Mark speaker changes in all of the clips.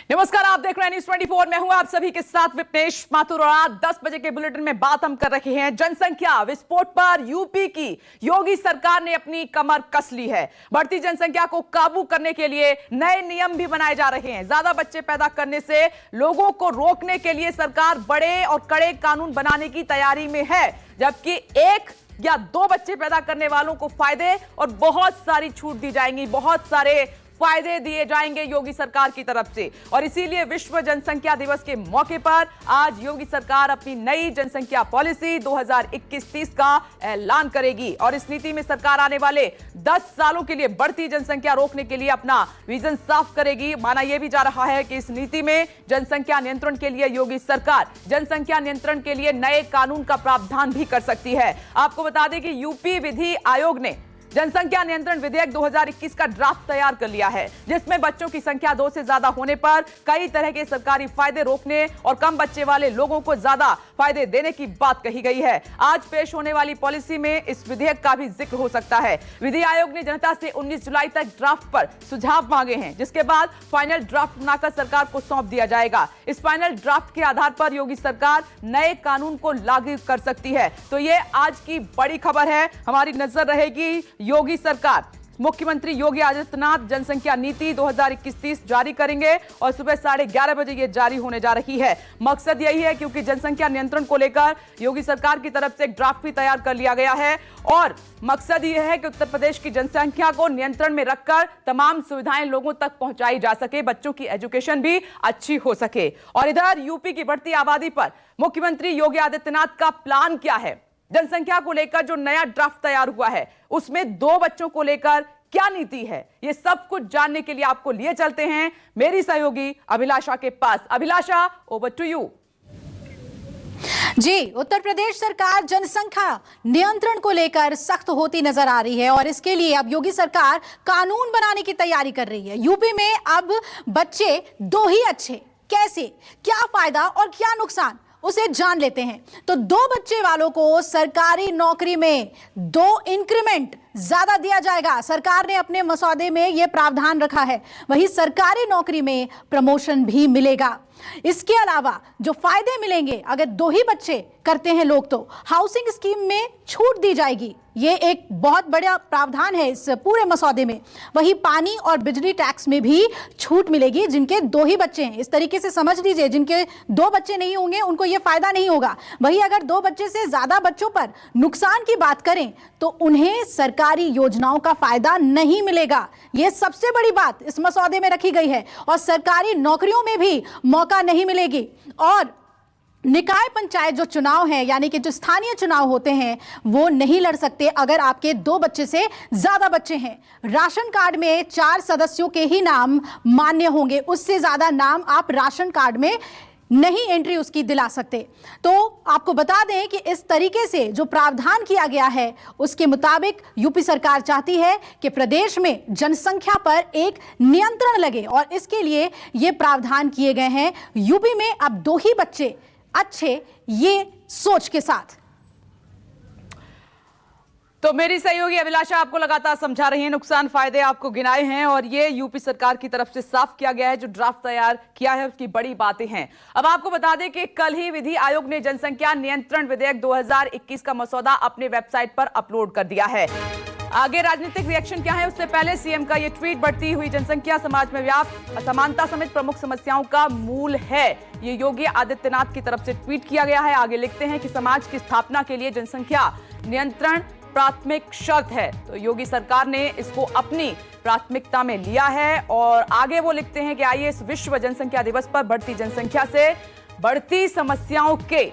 Speaker 1: नमस्कार, आप देख रहे हैं न्यूज़ 24। मैं हूं आप सभी के साथ विपनेश माथुर और आज 10 बजे के बुलेटिन में बात हम कर रहे हैं जनसंख्या विस्फोट पर। यूपी की योगी सरकार ने अपनी कमर कस ली है। बढ़ती जनसंख्या को काबू करने के लिए नए नियम भी बनाए जा रहे हैं। ज्यादा बच्चे पैदा करने से लोगों को रोकने के लिए सरकार बड़े और कड़े कानून बनाने की तैयारी में है, जबकि 1 या 2 बच्चे पैदा करने वालों को फायदे और बहुत सारी छूट दी जाएंगी, बहुत सारे फायदे दिए जाएंगे योगी सरकार की तरफ से। और इसीलिए विश्व जनसंख्या दिवस के मौके पर आज योगी सरकार अपनी नई जनसंख्या पॉलिसी 2021-30 का ऐलान करेगी और इस नीति में सरकार आने वाले 10 सालों के लिए बढ़ती जनसंख्या रोकने के लिए अपना विजन साफ करेगी। माना यह भी जा रहा है कि इस नीति में जनसंख्या नियंत्रण के लिए योगी सरकार जनसंख्या नियंत्रण के लिए नए कानून का प्रावधान भी कर सकती है। आपको बता दें कि यूपी विधि आयोग ने जनसंख्या नियंत्रण विधेयक 2021 का ड्राफ्ट तैयार कर लिया है, जिसमें बच्चों की संख्या 2 से ज्यादा होने पर कई तरह के सरकारी फायदे रोकने और कम बच्चे वाले लोगों को ज्यादा फायदे देने की बात कही गई है। आज पेश होने वाली पॉलिसी में इस विधेयक का भी जिक्र हो सकता है। विधि आयोग ने जनता से 19 जुलाई तक ड्राफ्ट पर सुझाव मांगे हैं, जिसके बाद फाइनल ड्राफ्ट बनाकर सरकार को सौंप दिया जाएगा। इस फाइनल ड्राफ्ट के आधार पर योगी सरकार नए कानून को लागू कर सकती है। तो ये आज की बड़ी खबर है। हमारी नजर रहेगी योगी सरकार, मुख्यमंत्री योगी आदित्यनाथ जनसंख्या नीति 2021-30 जारी करेंगे और सुबह 11:30 बजे यह जारी होने जा रही है। मकसद यही है क्योंकि जनसंख्या नियंत्रण को लेकर योगी सरकार की तरफ से एक ड्राफ्ट भी तैयार कर लिया गया है और मकसद यह है कि उत्तर प्रदेश की जनसंख्या को नियंत्रण में रखकर तमाम सुविधाएं लोगों तक पहुंचाई जा सके, बच्चों की एजुकेशन भी अच्छी हो सके। और इधर यूपी की बढ़ती आबादी पर मुख्यमंत्री योगी आदित्यनाथ का प्लान क्या है? जनसंख्या को लेकर जो नया ड्राफ्ट तैयार हुआ है उसमें 2 बच्चों को लेकर क्या नीति है, ये सब कुछ जानने के लिए आपको लिए चलते हैं मेरी सहयोगी अभिलाषा के पास। अभिलाषा, ओवर टू यू।
Speaker 2: जी, उत्तर प्रदेश सरकार जनसंख्या नियंत्रण को लेकर सख्त होती नजर आ रही है और इसके लिए अब योगी सरकार कानून बनाने की तैयारी कर रही है। यूपी में अब बच्चे 2 ही अच्छे, कैसे, क्या फायदा और क्या नुकसान, उसे जान लेते हैं। तो 2 बच्चे वालों को सरकारी नौकरी में 2 इंक्रीमेंट ज्यादा दिया जाएगा। सरकार ने अपने मसौदे में यह प्रावधान रखा है। वहीं सरकारी नौकरी में प्रमोशन भी मिलेगा। इसके अलावा जो फायदे मिलेंगे, अगर 2 ही बच्चे करते हैं लोग तो हाउसिंग स्कीम में छूट दी जाएगी। ये एक बहुत बड़ा प्रावधान है इस पूरे मसौदे में। वहीं पानी और बिजली टैक्स में भी छूट मिलेगी जिनके 2 ही बच्चे हैं। इस तरीके से समझ लीजिए, जिनके 2 बच्चे नहीं होंगे उनको यह फायदा नहीं होगा। वहीं अगर 2 बच्चे से ज्यादा बच्चों पर नुकसान की बात करें तो उन्हें सरकारी योजनाओं का फायदा नहीं मिलेगा। यह सबसे बड़ी बात इस मसौदे में रखी गई है। और सरकारी नौकरियों में भी मौका नहीं मिलेगी। और निकाय पंचायत जो चुनाव है, यानी कि जो स्थानीय चुनाव होते हैं, वो नहीं लड़ सकते अगर आपके 2 बच्चे से ज्यादा बच्चे हैं। राशन कार्ड में 4 सदस्यों के ही नाम मान्य होंगे, उससे ज्यादा नाम आप राशन कार्ड में नहीं एंट्री उसकी दिला सकते। तो आपको बता दें कि इस तरीके से जो प्रावधान किया गया है उसके मुताबिक यूपी सरकार चाहती है कि प्रदेश में जनसंख्या पर एक नियंत्रण लगे और इसके लिए ये प्रावधान किए गए हैं। यूपी में अब 2 ही बच्चे अच्छे, ये सोच के साथ।
Speaker 1: तो मेरी सहयोगी अभिलाषा आपको लगातार समझा रही है, नुकसान फायदे आपको गिनाए हैं और ये यूपी सरकार की तरफ से साफ किया गया है। जो ड्राफ्ट तैयार किया है उसकी बड़ी बातें हैं। अब आपको बता दें कि कल ही विधि आयोग ने जनसंख्या नियंत्रण विधेयक 2021 का मसौदा अपने वेबसाइट पर अपलोड कर दिया है। आगे राजनीतिक रिएक्शन क्या है उससे पहले सीएम का यह ट्वीट बढ़ती हुई जनसंख्या समाज में व्याप्त असमानता समेत प्रमुख समस्याओं का मूल है। ये योगी आदित्यनाथ की तरफ से ट्वीट किया गया है। आगे लिखते हैं कि समाज की स्थापना के लिए जनसंख्या नियंत्रण प्राथमिक शर्त है। तो योगी सरकार ने इसको अपनी प्राथमिकता में लिया है और आगे वो लिखते हैं कि आइए इस विश्व जनसंख्या दिवस पर बढ़ती जनसंख्या से बढ़ती समस्याओं के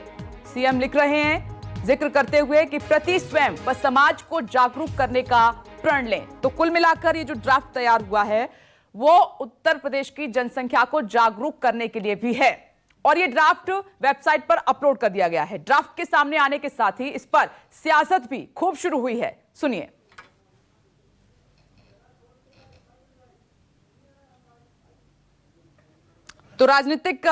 Speaker 1: सीएम लिख रहे हैं, जिक्र करते हुए कि प्रति स्वयं व समाज को जागरूक करने का प्रण लें। तो कुल मिलाकर ये जो ड्राफ्ट तैयार हुआ है वो उत्तर प्रदेश की जनसंख्या को जागरूक करने के लिए भी है और ये ड्राफ्ट वेबसाइट पर अपलोड कर दिया गया है। ड्राफ्ट के सामने आने के साथ ही इस पर सियासत भी खूब शुरू हुई है। सुनिए। तो राजनीतिक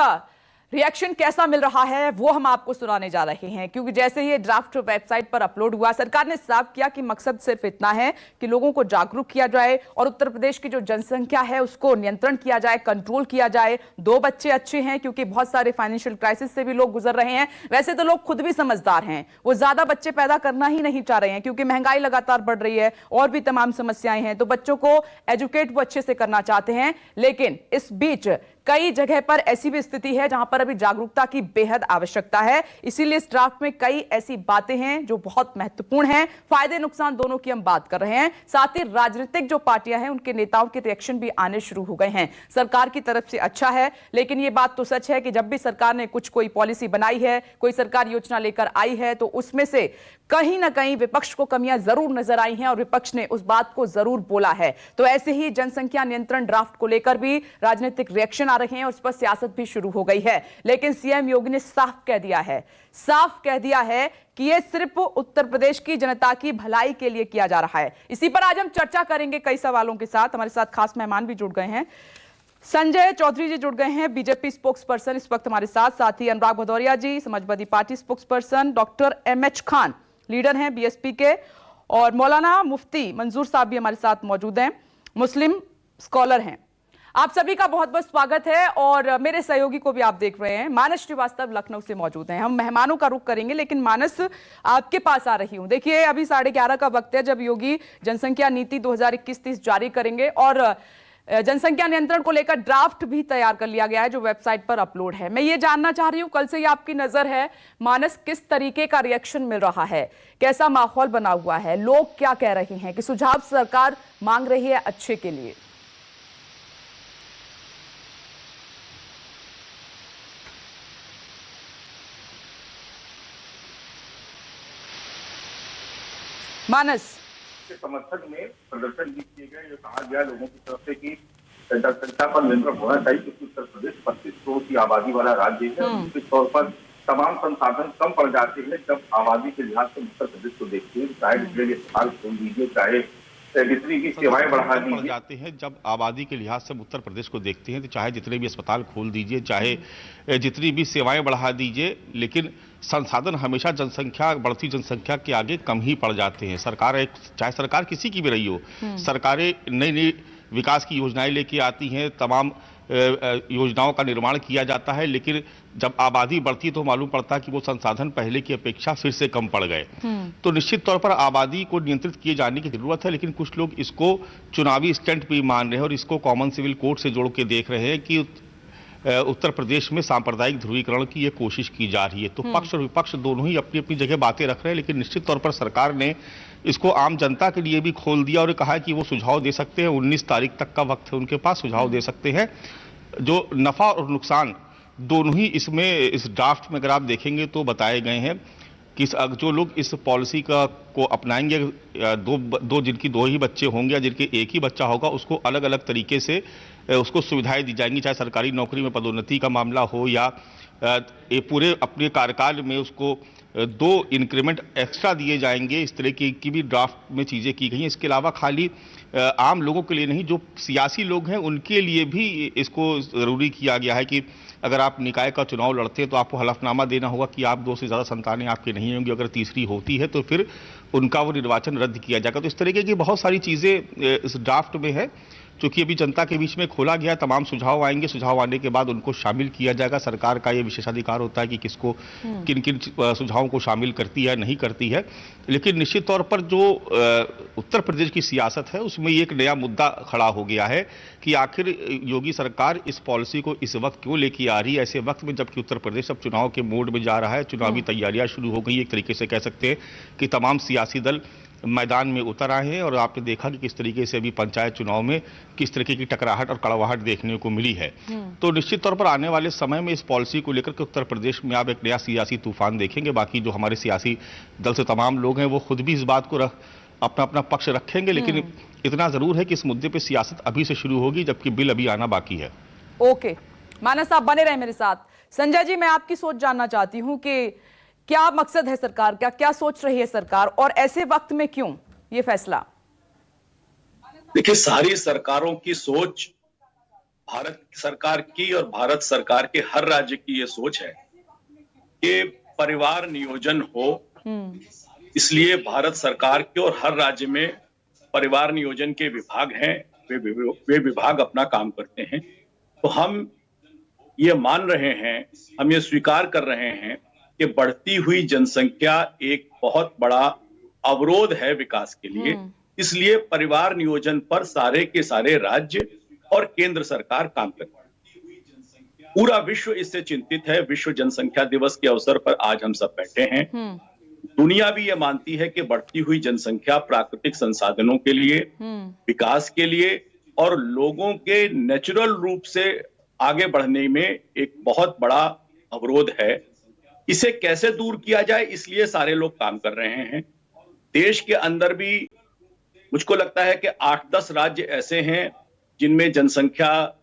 Speaker 1: रिएक्शन कैसा मिल रहा है वो हम आपको सुनाने जा रहे हैं, क्योंकि जैसे ये ड्राफ्ट वेबसाइट पर अपलोड हुआ, सरकार ने साफ किया कि मकसद सिर्फ इतना है कि लोगों को जागरूक किया जाए और उत्तर प्रदेश की जो जनसंख्या है उसको नियंत्रण किया जाए, कंट्रोल किया जाए। 2 बच्चे अच्छे हैं, क्योंकि बहुत सारे फाइनेंशियल क्राइसिस से भी लोग गुजर रहे हैं। वैसे तो लोग खुद भी समझदार हैं, वो ज्यादा बच्चे पैदा करना ही नहीं चाह रहे हैं, क्योंकि महंगाई लगातार बढ़ रही है और भी तमाम समस्याएं हैं, तो बच्चों को एजुकेट वो अच्छे से करना चाहते हैं। लेकिन इस बीच कई जगह पर ऐसी भी स्थिति है जहां पर अभी जागरूकता की बेहद आवश्यकता है। इसीलिए इस ड्राफ्ट में कई ऐसी बातें हैं जो बहुत महत्वपूर्ण हैं। फायदे नुकसान दोनों की हम बात कर रहे हैं। साथ ही राजनीतिक जो पार्टियां हैं उनके नेताओं के रिएक्शन भी आने शुरू हो गए हैं। सरकार की तरफ से अच्छा है, लेकिन यह बात तो सच है कि जब भी सरकार ने कोई पॉलिसी बनाई है, कोई सरकार योजना लेकर आई है, तो उसमें से कहीं ना कहीं विपक्ष को कमियां जरूर नजर आई हैं और विपक्ष ने उस बात को जरूर बोला है। तो ऐसे ही जनसंख्या नियंत्रण ड्राफ्ट को लेकर भी राजनीतिक रिएक्शन आ रहे हैं और उस पर सियासत भी शुरू हो गई है। लेकिन सीएम योगी ने साफ कह दिया है कि यह सिर्फ उत्तर प्रदेश की जनता की भलाई के लिए किया जा रहा है। इसी पर आज हम चर्चा करेंगे कई सवालों के साथ। हमारे साथ खास मेहमान भी जुड़ गए हैं। संजय चौधरी जी जुड़ गए हैं, बीजेपी स्पोक्स पर्सन इस वक्त हमारे साथ ही Anurag Bhadauria ji, Samajwadi party spokesperson, doctor MH Khan leader हैं बीएसपी के, और मौलाना मुफ्ती मंजूर साहब भी हमारे साथ मौजूद हैं, मुस्लिम स्कॉलर हैं। आप सभी का बहुत बहुत स्वागत है। और मेरे सहयोगी को भी आप देख रहे हैं, मानस श्रीवास्तव लखनऊ से मौजूद हैं। हम मेहमानों का रुख करेंगे, लेकिन मानस आपके पास आ रही हूं। देखिए, अभी 11:30 का वक्त है जब योगी जनसंख्या नीति 2021-30 जारी करेंगे और जनसंख्या नियंत्रण को लेकर ड्राफ्ट भी तैयार कर लिया गया है जो वेबसाइट पर अपलोड है। मैं ये जानना चाह रही हूं, कल से ये आपकी नजर है मानस, किस तरीके का रिएक्शन मिल रहा है, कैसा माहौल बना हुआ है, लोग क्या कह रहे हैं कि सुझाव सरकार मांग रही है अच्छे के लिए? मानस
Speaker 3: के समर्थन में प्रदर्शन भी किए गए। जो कहा गया लोगों की तरफ से कि जनसंख्या पर नियंत्रण होना चाहिए, क्योंकि उत्तर प्रदेश 25 करोड़ की आबादी वाला राज्य है। निश्चित तौर पर तमाम संसाधन कम पड़ जाते हैं जब आबादी के लिहाज से उत्तर प्रदेश को देखते हैं। चाहे डिग्री अस्पताल खोल दीजिए, चाहे जितनी भी सेवाएं बढ़ा दी
Speaker 4: जाते हैं जब आबादी के लिहाज से उत्तर प्रदेश को देखते हैं, तो चाहे जितने भी अस्पताल खोल दीजिए, चाहे जितनी भी सेवाएं बढ़ा दीजिए, लेकिन संसाधन हमेशा बढ़ती जनसंख्या के आगे कम ही पड़ जाते हैं। चाहे सरकार किसी की भी रही हो, सरकारें नई नई विकास की योजनाएं लेके आती हैं, तमाम योजनाओं का निर्माण किया जाता है, लेकिन जब आबादी बढ़ती है तो मालूम पड़ता है कि वो संसाधन पहले की अपेक्षा फिर से कम पड़ गए। तो निश्चित तौर पर आबादी को नियंत्रित किए जाने की जरूरत है, लेकिन कुछ लोग इसको चुनावी स्टंट भी मान रहे हैं और इसको कॉमन सिविल कोड से जोड़ के देख रहे हैं कि उत्तर प्रदेश में सांप्रदायिक ध्रुवीकरण की ये कोशिश की जा रही है। तो पक्ष और विपक्ष दोनों ही अपनी अपनी जगह बातें रख रहे हैं, लेकिन निश्चित तौर पर सरकार ने इसको आम जनता के लिए भी खोल दिया और कहा है कि वो सुझाव दे सकते हैं। 19 तारीख तक का वक्त है उनके पास, सुझाव दे सकते हैं। जो नफा और नुकसान दोनों ही इस ड्राफ्ट में अगर आप देखेंगे तो बताए गए हैं कि जो लोग इस पॉलिसी को अपनाएंगे, जिनकी 2 ही बच्चे होंगे या जिनके 1 ही बच्चा होगा, उसको अलग अलग तरीके से उसको सुविधाएं दी जाएंगी, चाहे सरकारी नौकरी में पदोन्नति का मामला हो या पूरे अपने कार्यकाल में उसको 2 इंक्रीमेंट एक्स्ट्रा दिए जाएंगे। इस तरह की भी ड्राफ्ट में चीज़ें की गई हैं। इसके अलावा खाली आम लोगों के लिए नहीं, जो सियासी लोग हैं उनके लिए भी इसको ज़रूरी किया गया है कि अगर आप निकाय का चुनाव लड़ते हैं तो आपको हलफनामा देना होगा कि आप 2 से ज़्यादा संतानें आपकी नहीं होंगी। अगर तीसरी होती है तो फिर उनका वो निर्वाचन रद्द किया जाएगा। तो इस तरीके की बहुत सारी चीज़ें इस ड्राफ्ट में है, क्योंकि अभी जनता के बीच में खोला गया। तमाम सुझाव आएंगे, सुझाव आने के बाद उनको शामिल किया जाएगा। सरकार का ये विशेषाधिकार होता है कि किसको किन किन सुझावों को शामिल करती है, नहीं करती है। लेकिन निश्चित तौर पर जो उत्तर प्रदेश की सियासत है उसमें एक नया मुद्दा खड़ा हो गया है कि आखिर योगी सरकार इस पॉलिसी को इस वक्त क्यों लेके आ रही है, ऐसे वक्त में जबकि उत्तर प्रदेश अब चुनाव के मोड में जा रहा है। चुनावी तैयारियां शुरू हो गई। एक तरीके से कह सकते हैं कि तमाम सियासी दल मैदान में उतर आए हैं और आपने देखा कि किस तरीके से अभी पंचायत चुनाव में किस तरीके की टकराहट और कड़वाहट देखने को मिली है। तो निश्चित तौर पर आने वाले समय में इस पॉलिसी को लेकर के उत्तर प्रदेश में आप एक नया सियासी तूफान देखेंगे। बाकी जो हमारे सियासी दल से तमाम लोग हैं वो खुद भी इस बात को अपना अपना पक्ष रखेंगे, लेकिन इतना जरूर है कि इस मुद्दे पर सियासत अभी से शुरू होगी, जबकि बिल अभी आना बाकी है।
Speaker 1: ओके, मानस आप बने रहे मेरे साथ। संजय जी, मैं आपकी सोच जानना चाहती हूं कि क्या मकसद है सरकार का, क्या सोच रही है सरकार, और ऐसे वक्त में क्यों ये फैसला?
Speaker 5: देखिए, सारी सरकारों की सोच भारत सरकार की और भारत सरकार के हर राज्य की ये सोच है कि परिवार नियोजन हो। इसलिए भारत सरकार के और हर राज्य में परिवार नियोजन के विभाग हैं, वे विभाग अपना काम करते हैं। तो हम ये मान रहे हैं, हम ये स्वीकार कर रहे हैं कि बढ़ती हुई जनसंख्या एक बहुत बड़ा अवरोध है विकास के लिए। इसलिए परिवार नियोजन पर सारे के सारे राज्य और केंद्र सरकार काम करती है। पूरा विश्व इससे चिंतित है। विश्व जनसंख्या दिवस के अवसर पर आज हम सब बैठे हैं। दुनिया भी ये मानती है कि बढ़ती हुई जनसंख्या प्राकृतिक संसाधनों के लिए, विकास के लिए और लोगों के नेचुरल रूप से आगे बढ़ने में एक बहुत बड़ा अवरोध है। इसे कैसे दूर किया जाए, इसलिए सारे लोग काम कर रहे हैं। देश के अंदर भी मुझको लगता है कि 8-10 राज्य ऐसे हैं जिनमें जनसंख्या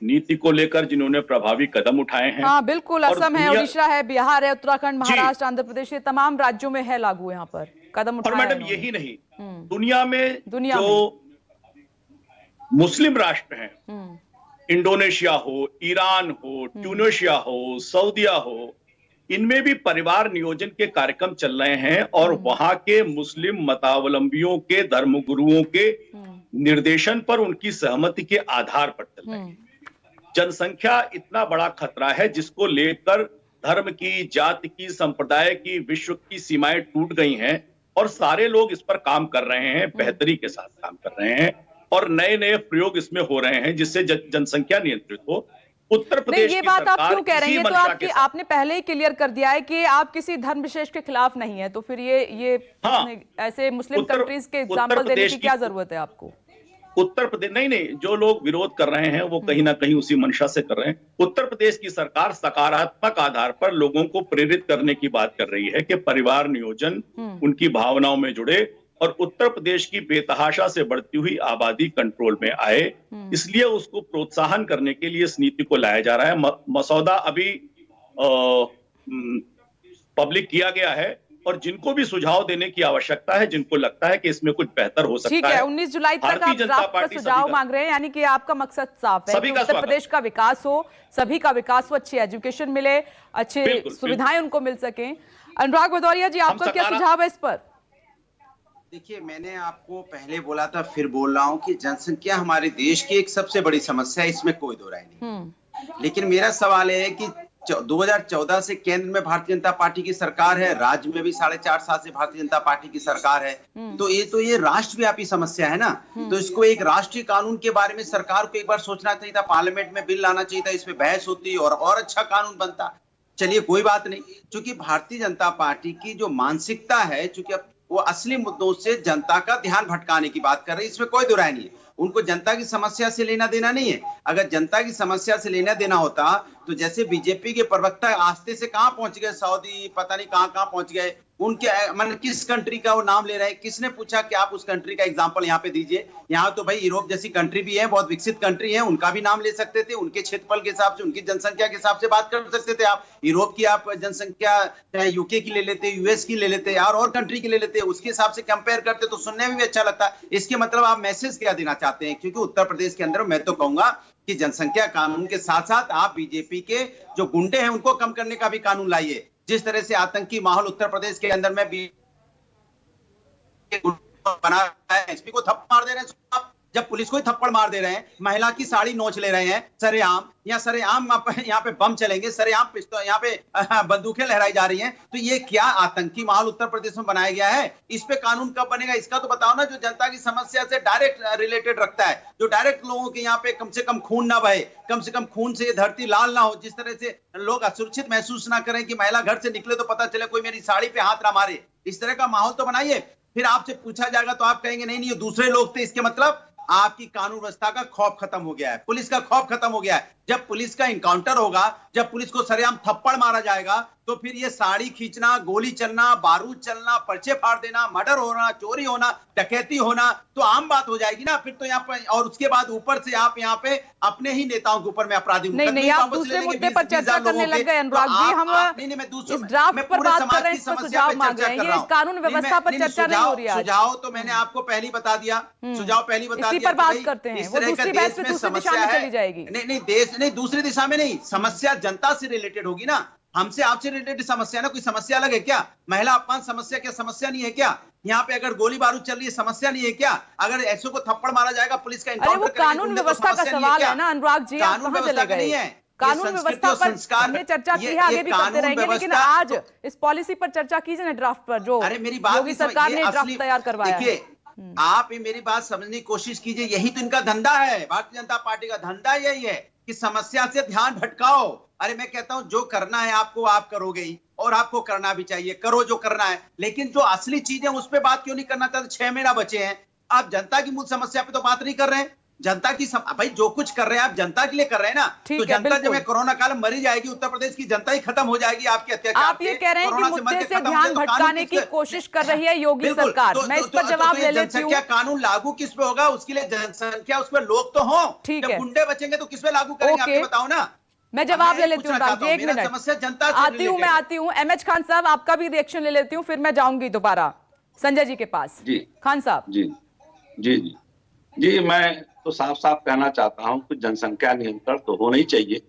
Speaker 5: नीति को लेकर जिन्होंने प्रभावी कदम उठाए हैं।
Speaker 1: हाँ बिल्कुल, असम है, उड़ीसा है, बिहार है, उत्तराखंड,
Speaker 5: जी।
Speaker 1: महाराष्ट्र, आंध्र प्रदेश, ये तमाम राज्यों में है लागू यहाँ पर कदम
Speaker 5: और
Speaker 1: उठाए
Speaker 5: मैडम
Speaker 1: इन्होंने।
Speaker 5: यही नहीं, दुनिया में
Speaker 1: दुनिया
Speaker 5: जो मुस्लिम राष्ट्र हैं, इंडोनेशिया हो, ईरान हो, ट्यूनीशिया हो, सऊदीया हो, इनमें भी परिवार नियोजन के कार्यक्रम चल रहे हैं और वहां के मुस्लिम मतावलंबियों के धर्मगुरुओं के निर्देशन पर, उनकी सहमति के आधार पर चल रहे हैं। जनसंख्या इतना बड़ा खतरा है जिसको लेकर धर्म की, जाति की, संप्रदाय की, विश्व की सीमाएं टूट गई हैं और सारे लोग इस पर काम कर रहे हैं, बेहतरी के साथ काम कर रहे हैं और नए नए प्रयोग इसमें हो रहे हैं जिससे जनसंख्या नियंत्रित हो। उत्तर प्रदेश
Speaker 1: ये
Speaker 5: की
Speaker 1: बात आप
Speaker 5: सरकार
Speaker 1: क्यों कह रहे
Speaker 5: इसी
Speaker 1: हैं? तो
Speaker 5: मंशा के साथ-
Speaker 1: आपने पहले ही क्लियर कर दिया है कि आप किसी धर्म विशेष के खिलाफ नहीं है, तो फिर ये
Speaker 5: हाँ,
Speaker 1: ऐसे मुस्लिम
Speaker 5: उत्तर-
Speaker 1: कंट्रीज के
Speaker 5: उत्तर
Speaker 1: एग्जांपल देने
Speaker 5: प्रदेश
Speaker 1: की
Speaker 5: की-
Speaker 1: क्या जरूरत है आपको?
Speaker 5: उत्तर प्रदेश नहीं, जो लोग विरोध कर रहे हैं वो कहीं ना कहीं उसी मंशा से कर रहे हैं। उत्तर प्रदेश की सरकार सकारात्मक आधार पर लोगों को प्रेरित करने की बात कर रही है कि परिवार नियोजन उनकी भावनाओं में जुड़े और उत्तर प्रदेश की बेतहाशा से बढ़ती हुई आबादी कंट्रोल में आए। इसलिए उसको प्रोत्साहन करने के लिए इस नीति को लाया जा रहा है। मसौदा अभी पब्लिक किया गया है और जिनको भी सुझाव देने की आवश्यकता है, जिनको लगता है कि इसमें कुछ बेहतर हो सकता
Speaker 1: ठीक है, 19 जुलाई तक आप ड्राफ्ट का सुझाव मांग रहे हैं, यानी कि आपका मकसद साफ है कि उत्तर प्रदेश का विकास हो, सभी का विकास हो, अच्छी एजुकेशन मिले, अच्छी सुविधाएं उनको मिल सके। अनुराग भदौरिया जी, आपका क्या सुझाव है इस पर?
Speaker 6: देखिए, मैंने आपको पहले बोला था, फिर बोल रहा हूं कि जनसंख्या हमारे देश की एक सबसे बड़ी समस्या है, इसमें कोई दो राय नहीं। लेकिन मेरा सवाल है कि 2014 से केंद्र में भारतीय जनता पार्टी की सरकार है, राज्य में भी 4.5 साल से भारतीय जनता पार्टी की सरकार है, तो ये राष्ट्रव्यापी समस्या है ना। तो इसको एक राष्ट्रीय कानून के बारे में सरकार को एक बार सोचना चाहिए था, पार्लियामेंट में बिल लाना चाहिए था, इसमें बहस होती और अच्छा कानून बनता। चलिए कोई बात नहीं, क्योंकि भारतीय जनता पार्टी की जो मानसिकता है, चूंकि वो असली मुद्दों से जनता का ध्यान भटकाने की बात कर रही है, इसमें कोई दो राय नहीं है। उनको जनता की समस्या से लेना देना नहीं है। अगर जनता की समस्या से लेना देना होता तो जैसे बीजेपी के प्रवक्ता आस्ते से कहां पहुंच गए, सऊदी पता नहीं कहां पहुंच गए, उनके मतलब किस कंट्री का वो नाम ले रहे हैं, किसने पूछा कि आप उस कंट्री का एग्जांपल यहाँ पे दीजिए। यहाँ तो भाई यूरोप जैसी कंट्री भी है, बहुत विकसित कंट्री है, उनका भी नाम ले सकते थे, उनके क्षेत्रफल के हिसाब से, उनकी जनसंख्या के हिसाब से बात कर सकते थे आप। यूरोप की आप जनसंख्या चाहे यूके की ले लेते, यूएस की ले लेते और कंट्री की ले लेते, उसके हिसाब से कंपेयर करते तो सुनने में भी अच्छा लगता। इसके मतलब आप मैसेज क्या देना चाहते हैं? क्योंकि उत्तर प्रदेश के अंदर मैं तो कहूंगा कि जनसंख्या कानून के साथ साथ आप बीजेपी के जो गुंडे हैं उनको कम करने का भी कानून लाइए। जिस तरह से आतंकी माहौल उत्तर प्रदेश के अंदर में बना है, एसपी को थप्पड़ मार दे रहे हैं, जब पुलिस को ही थप्पड़ मार दे रहे हैं, महिला की साड़ी नोच ले रहे हैं सरेआम, या सरेआम यहाँ पे बम चलेंगे, सरेआम पिस्तौल, यहाँ पे बंदूकें लहराई जा रही हैं, तो ये क्या आतंकी माहौल उत्तर प्रदेश में बनाया गया है? इस पे कानून कब बनेगा, इसका तो बताओ ना, जो जनता की समस्या से डायरेक्ट रिलेटेड रखता है, जो डायरेक्ट लोगों के यहाँ पे कम से कम खून ना बहे, कम से कम खून से ये धरती लाल ना हो, जिस तरह से लोग असुरक्षित महसूस ना करें कि महिला घर से निकले तो पता चले कोई मेरी साड़ी पे हाथ ना मारे। इस तरह का माहौल तो बनाइए। फिर आपसे पूछा जाएगा तो आप कहेंगे नहीं ये दूसरे लोग थे। इसके मतलब आपकी कानून व्यवस्था का खौफ खत्म हो गया है, पुलिस का खौफ खत्म हो गया है। जब पुलिस का इनकाउंटर होगा, जब पुलिस को सरेआम थप्पड़ मारा जाएगा, तो फिर ये साड़ी खींचना, गोली चलना, बारूद चलना, पर्चे फाड़ देना, मर्डर होना, चोरी होना, डकैती होना तो आम बात हो जाएगी ना। फिर तो यहाँ पर, और उसके बाद ऊपर से आप यहाँ पे अपने ही नेताओं के ऊपर में अपराधी
Speaker 1: नहीं, आप दूसरे मुद्दे पर चर्चा करने लग गए अनुराग जी। हम इस ड्राफ्ट पर बात कर रहे हैं, इस पर सुझाव मांग रहे हैं। ये कानून व्यवस्था पर चर्चा नहीं हो रही है।
Speaker 6: सुझाव तो मैंने आपको पहले बता दिया, सुझाव पहले बता दिया,
Speaker 1: इसी पर बात करते हैं। वो दूसरी बहस में दूसरी दिशा में चली जाएगी।
Speaker 6: नहीं, दूसरी दिशा में नहीं, समस्या जनता से रिलेटेड होगी ना, हमसे आपसे रिलेटेड समस्या ना। कोई समस्या अलग है क्या? महिला अपमान समस्या क्या समस्या नहीं है क्या? यहाँ पे अगर गोली बारूद चल रही है समस्या नहीं है क्या? अगर ऐसे को थप्पड़ मारा जाएगा, पुलिस का
Speaker 1: अरे वो कानून व्यवस्था का सवाल है ना अनुराग जी, आप कहां चले गए? कानून व्यवस्था पर हमने चर्चा की है, आगे भी करते रहेंगे, लेकिन आज इस पॉलिसी पर चर्चा कीजिए ना, ड्राफ्ट पर जो योगी सरकार ने ड्राफ्ट तैयार करवाया है।
Speaker 6: आप ये मेरी बात समझने की कोशिश कीजिए, यही तो इनका धंधा है। भारतीय जनता पार्टी का धंधा यही है कि समस्या से ध्यान भटकाओ। अरे मैं कहता हूं जो करना है आपको, आप करोगे ही, और आपको करना भी चाहिए, करो जो करना है, लेकिन जो असली चीज है उस पर बात क्यों नहीं करना चाहते? 6 महीना बचे हैं, आप जनता की मूल समस्या पे तो बात नहीं कर रहे हैं। जनता की भाई जो कुछ कर रहे हैं आप जनता के लिए कर रहे हैं ना। तो जनता जब कोरोना काल में मरी जाएगी, उत्तर प्रदेश की जनता ही खत्म हो जाएगी आपके अत्याचार।
Speaker 1: आप ये कह रहे हैं कि मुद्दे से ध्यान भटकाने की कोशिश कर रही है योगी सरकार। मैं इस पर जवाब ले लेती हूँ।
Speaker 6: जनसंख्या कानून लागू किस पे होगा? उसके लिए जनसंख्या, उस पर लोग तो हो।
Speaker 1: ठीक है,
Speaker 6: गुंडे बचेंगे तो किस पे लागू करेंगे? आप बताओ ना।
Speaker 1: मैं जवाब ले लेती हूँ, एक मिनट
Speaker 6: समस्या जनता
Speaker 1: आती हूँ। एमएच खान साहब, आपका भी रिएक्शन ले लेती हूँ, फिर मैं जाऊंगी दोबारा संजय जी के पास।
Speaker 7: जी
Speaker 1: खान साहब।
Speaker 7: जी जी जी जी मैं तो साफ साफ कहना चाहता हूं कि जनसंख्या नियंत्रण तो होना ही चाहिए,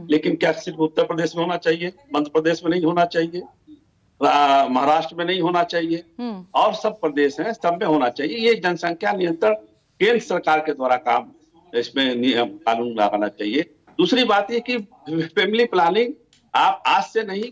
Speaker 7: लेकिन क्या सिर्फ उत्तर प्रदेश में होना चाहिए? मध्य प्रदेश में नहीं होना चाहिए, महाराष्ट्र में नहीं होना चाहिए, और सब प्रदेश हैं, सब में होना चाहिए। ये जनसंख्या नियंत्रण केंद्र सरकार के द्वारा काम, इसमें कानून लगाना चाहिए। दूसरी बात ये कि फैमिली प्लानिंग आप आज से नहीं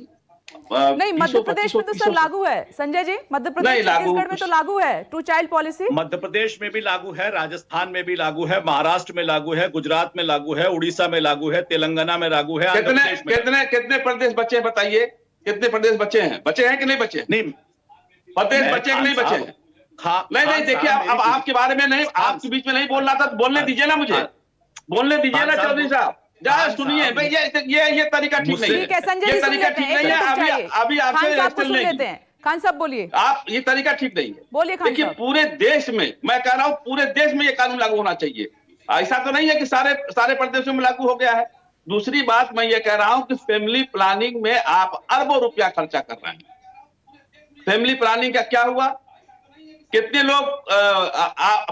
Speaker 1: मध्य प्रदेश में तो सर लागू है संजय जी, मध्य प्रदेश छत्तीसगढ़ में तो लागू है to child policy.
Speaker 5: Madhya Pradesh में भी लागू है, राजस्थान में भी लागू है, महाराष्ट्र में लागू है, गुजरात में लागू है, उड़ीसा में लागू है, तेलंगाना में लागू है।
Speaker 7: कितने प्रदेश बचे बताइए? कितने प्रदेश बचे हैं? बचे हैं कि नहीं बचे?
Speaker 5: नहीं
Speaker 7: प्रदेश बचे कि नहीं बचे? नहीं देखिए, अब आपके बारे में नहीं, आपके बीच में नहीं बोल रहा था, बोलने दीजिए ना, मुझे बोलने दीजिए ना चौधरी साहब। सुनिए भाई, ये तरीका ठीक नहीं है,
Speaker 1: संजय
Speaker 7: ये तरीका ठीक नहीं है। अभी आपसे लेते हैं,
Speaker 1: खान साहब बोलिए।
Speaker 7: आप ये तरीका ठीक नहीं है,
Speaker 1: बोलिए खान साहब।
Speaker 7: देखिए पूरे देश में, मैं कह रहा हूँ पूरे देश में ये कानून लागू होना चाहिए। ऐसा तो नहीं है कि सारे प्रदेशों में लागू हो गया है। दूसरी बात मैं ये कह रहा हूँ कि फैमिली प्लानिंग में आप अरबों रुपया खर्चा कर रहे हैं। फैमिली प्लानिंग का क्या हुआ? कितने लोग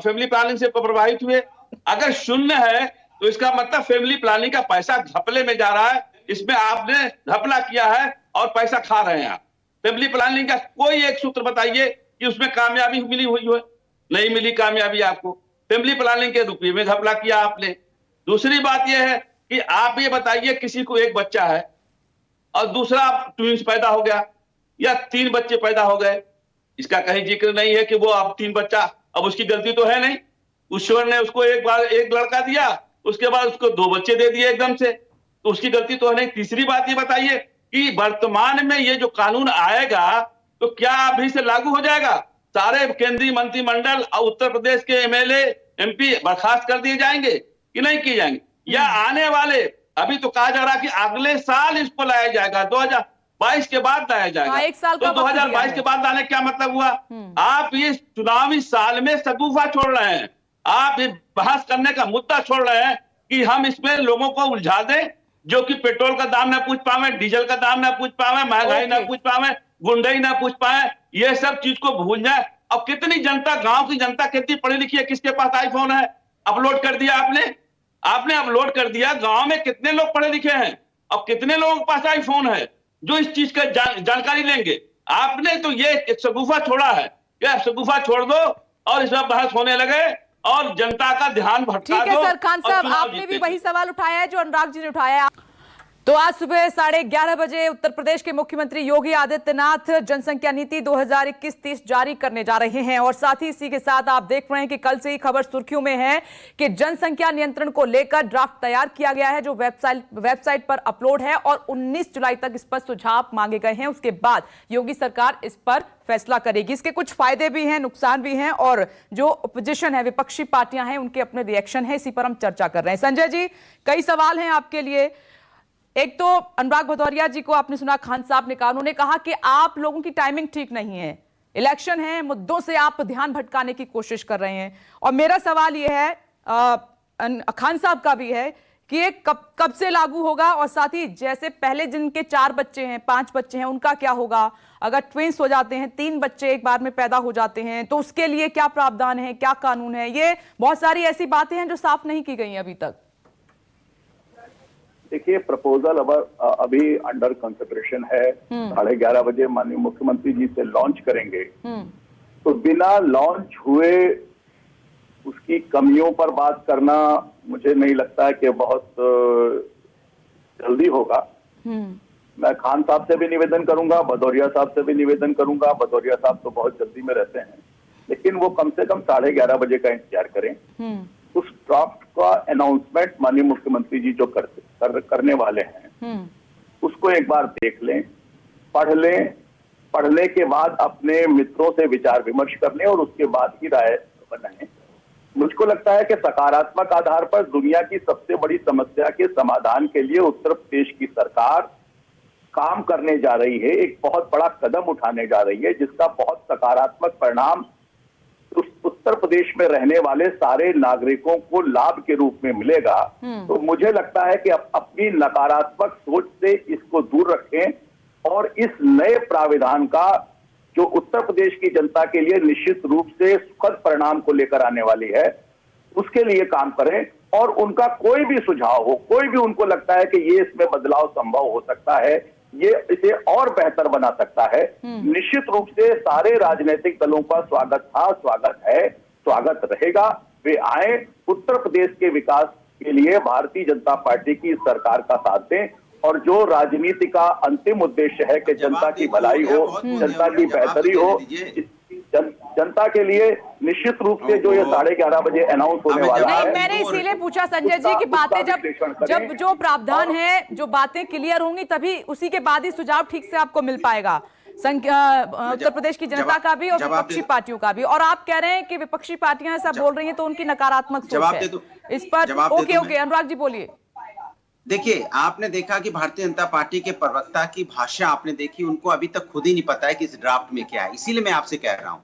Speaker 7: फैमिली प्लानिंग से प्रभावित हुए? अगर शून्य है तो इसका मतलब फैमिली प्लानिंग का पैसा घपले में जा रहा है। इसमें आपने घपला किया है और पैसा खा रहे हैं आप। फैमिली प्लानिंग का कोई एक सूत्र बताइए कि उसमें कामयाबी मिली हुई है? नहीं मिली कामयाबी आपको। फैमिली प्लानिंग के रुपये में घपला किया आपने। दूसरी बात यह है कि आप ये बताइए, किसी को एक बच्चा है और दूसरा ट्विंस पैदा हो गया या 3 बच्चे पैदा हो गए, इसका कहीं जिक्र नहीं है कि वो अब 3 बच्चा, अब उसकी गलती तो है नहीं। ईश्वर ने उसको एक बार एक लड़का दिया, उसके बाद उसको 2 बच्चे दे दिए एकदम से, तो उसकी गलती तो है नहीं। तीसरी बात ये बताइए कि वर्तमान में ये जो कानून आएगा तो क्या अभी से लागू हो जाएगा? सारे केंद्रीय मंत्रिमंडल और उत्तर प्रदेश के एमएलए एमपी बर्खास्त कर दिए जाएंगे कि नहीं किए जाएंगे? या आने वाले, अभी तो कहा जा रहा है कि अगले साल इसको लाया जाएगा, 2022 के बाद लाया जाएगा।
Speaker 1: एक साल
Speaker 7: तो 2022 के बाद लाने क्या मतलब हुआ? आप ये चुनावी साल में सगुफा छोड़ रहे हैं। आप ये बहस करने का मुद्दा छोड़ रहे हैं कि हम इसमें लोगों को उलझा दें, जो कि पेट्रोल का दाम ना पूछ पावे, डीजल का दाम ना पूछ पावे, महंगाई ना पूछ पावे, गुंडाई ना पूछ पाए, ये सब चीज को भूल जाए। अब कितनी जनता, गांव की जनता कितनी पढ़ी लिखी है, किसके पास आईफोन है? अपलोड कर दिया आपने अपलोड कर दिया। गांव में कितने लोग पढ़े लिखे हैं? अब कितने लोगों के पास आईफोन है जो इस चीज का जानकारी लेंगे? आपने तो ये एक सगुफा छोड़ा है, क्या सगुफा छोड़ दो और इस पर बहस होने लगे और जनता का ध्यान भटका दो।
Speaker 1: ठीक है सर, खान साहब आपने भी वही सवाल उठाया है जो अनुराग जी ने उठाया है। तो आज सुबह 11:30 बजे उत्तर प्रदेश के मुख्यमंत्री योगी आदित्यनाथ जनसंख्या नीति 2021-30 जारी करने जा रहे हैं और साथ ही इसी के साथ आप देख रहे हैं कि कल से ही खबर सुर्खियों में है कि जनसंख्या नियंत्रण को लेकर ड्राफ्ट तैयार किया गया है जो वेबसाइट पर अपलोड है और 19 जुलाई तक इस पर सुझाव मांगे गए हैं। उसके बाद योगी सरकार इस पर फैसला करेगी। इसके कुछ फायदे भी हैं, नुकसान भी हैं और जो अपोजिशन है, विपक्षी पार्टियां हैं, उनके अपने रिएक्शन है, इसी पर हम चर्चा कर रहे हैं। संजय जी, कई सवाल हैं आपके लिए। एक तो अनुराग भदौरिया जी को आपने सुना, खान साहब ने कहा, उन्होंने कहा कि आप लोगों की टाइमिंग ठीक नहीं है, इलेक्शन है, मुद्दों से आप ध्यान भटकाने की कोशिश कर रहे हैं। और मेरा सवाल यह है, खान साहब का भी है कि ये कब से लागू होगा और साथ ही जैसे पहले जिनके 4 बच्चे हैं, 5 बच्चे हैं, उनका क्या होगा? अगर ट्विंस हो जाते हैं, 3 बच्चे एक बार में पैदा हो जाते हैं, तो उसके लिए क्या प्रावधान है, क्या कानून है? ये बहुत सारी ऐसी बातें हैं जो साफ नहीं की गई अभी तक।
Speaker 3: देखिए, प्रपोजल अभी अंडर कंसिडरेशन है। 11:30 बजे माननीय मुख्यमंत्री जी से लॉन्च करेंगे। तो बिना लॉन्च हुए उसकी कमियों पर बात करना मुझे नहीं लगता है कि बहुत जल्दी होगा। मैं खान साहब से भी निवेदन करूंगा, भदौरिया साहब से भी निवेदन करूंगा। भदौरिया साहब तो बहुत जल्दी में रहते हैं, लेकिन वो कम से कम 11:30 बजे का इंतजार करें। उस ड्राफ्ट का अनाउंसमेंट माननीय मुख्यमंत्री जी जो करने वाले हैं उसको एक बार देख लें, पढ़ लें, पढ़ने के बाद अपने मित्रों से विचार विमर्श कर लें और उसके बाद ही राय बनाएं। मुझको लगता है कि सकारात्मक आधार पर दुनिया की सबसे बड़ी समस्या के समाधान के लिए उत्तर प्रदेश की सरकार काम करने जा रही है, एक बहुत बड़ा कदम उठाने जा रही है जिसका बहुत सकारात्मक परिणाम उत्तर प्रदेश में रहने वाले सारे नागरिकों को लाभ के रूप में मिलेगा। तो मुझे लगता है कि अपनी नकारात्मक सोच से इसको दूर रखें और इस नए प्राविधान का जो उत्तर प्रदेश की जनता के लिए निश्चित रूप से सुखद परिणाम को लेकर आने वाली है, उसके लिए काम करें। और उनका कोई भी सुझाव हो, कोई भी उनको लगता है कि ये इसमें बदलाव संभव हो सकता है, ये इसे और बेहतर बना सकता है, निश्चित रूप से सारे राजनीतिक दलों का स्वागत था, स्वागत है, स्वागत रहेगा। वे आए, उत्तर प्रदेश के विकास के लिए भारतीय जनता पार्टी की सरकार का साथ दें और जो राजनीति का अंतिम उद्देश्य है कि जनता की भलाई हो, जनता की बेहतरी हो, जनता के लिए निश्चित रूप से जो ये 11:30 बजे अनाउंस होने वाला है।
Speaker 1: मैंने इसीलिए पूछा संजय जी कि बातें जब जो प्रावधान है, जो बातें क्लियर होंगी तभी उसी के बाद ही सुझाव ठीक से आपको मिल पाएगा, उत्तर प्रदेश की जनता का भी और विपक्षी पार्टियों का भी। और आप कह रहे हैं कि विपक्षी पार्टियां ऐसा बोल रही हैं तो उनकी नकारात्मक सोच है इस पर। ओके, अनुराग जी बोलिए।
Speaker 6: देखिए, आपने देखा कि भारतीय जनता पार्टी के प्रवक्ता की भाषा आपने देखी, उनको अभी तक खुद ही नहीं पता है कि इस ड्राफ्ट में क्या है। इसीलिए मैं आपसे कह रहा हूं,